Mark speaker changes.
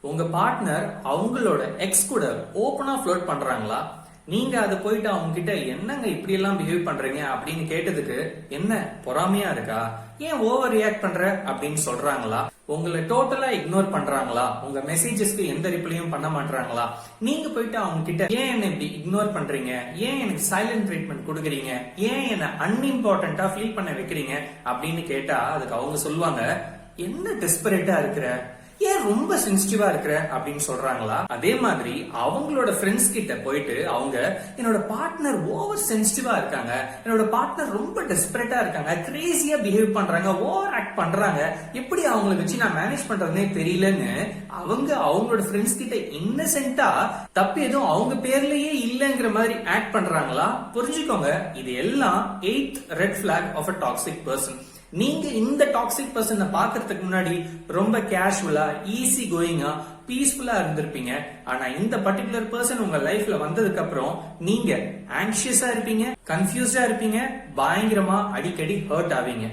Speaker 1: உங்க பார்ட்னர் அவங்களோட எக்ஸ் கூட ஓபனா ஃப்ளர்ட் பண்றாங்களா? நீங்க அதை போயிட்டு அவங்க கிட்ட என்னங்க இப்படி எல்லாம் பிஹேவ் பண்றீங்க அப்படின்னு கேட்டதுக்கு என்ன பொறாமையா இருக்கா, ஏன் ஓவர் ரியாக்ட் பண்ற அப்படின்னு சொல்றாங்களா? உங்களை டோட்டலா இக்னோர் பண்றாங்களா? உங்க மெசேஜஸ்க்கு எந்த ரிப்ளையும் பண்ண மாட்டாங்களா? நீங்க போயிட்டு அவங்க கிட்ட ஏன் என்ன இப்படி இக்னோர் பண்றீங்க, ஏன் எனக்கு சைலண்ட் ட்ரீட்மெண்ட் கொடுக்குறீங்க, ஏன் என்ன அன்இம்பார்ட்டன்டா ஃபீல் பண்ண வைக்கிறீங்க அப்படின்னு கேட்டா அதுக்கு அவங்க சொல்லுவாங்க, என்ன டெஸ்பரேட்டா இருக்கிற, ஏன் ரொம்ப சென்சிட்டிவா இருக்கிற அப்படின்னு சொல்றாங்களா? அதே மாதிரி அவங்களோட ஃப்ரெண்ட்ஸ் கிட்ட போயிட்டு அவங்க என்னோட பார்ட்னர் ஓவர் சென்சிட்டிவா இருக்காங்க, என்னோட பார்ட்னர் ரொம்ப டெஸ்பரேட்டா இருக்காங்க, கிரேசியா பிஹேவ் பண்றாங்க, ஓவர் ஆக்ட் பண்றாங்க, எப்படி அவங்களை வச்சு நான் மேனேஜ் பண்றதுனே தெரியலன்னு அவங்க அவங்களோட ஃப்ரெண்ட்ஸ் கிட்ட இன்னசென்ட்டா தப்பு எதுவும் அவங்க பேர்லயே இல்லங்கிற மாதிரி ஆக்ட் பண்றாங்களா? புரிஞ்சுக்கோங்க, இது எல்லாம் 8th red flag of a toxic person. நீங்க இந்த டாக்ஸிக் பர்சனை பாக்குறதுக்கு முன்னாடி ரொம்ப கேஷுவலா, ஈஸி கோயிங்கா, பீஸ்ஃபுல்லா இருந்திருப்பீங்க. ஆனா இந்த பர்டிகுலர் பர்சன் உங்க லைஃப்ல வந்ததுக்கு அப்புறம் நீங்க ஆங்ஷியஸா இருப்பீங்க, கன்ஃபியூஸ்டா இருப்பீங்க, பயங்கரமா அடிக்கடி ஹர்ட் ஆவீங்க.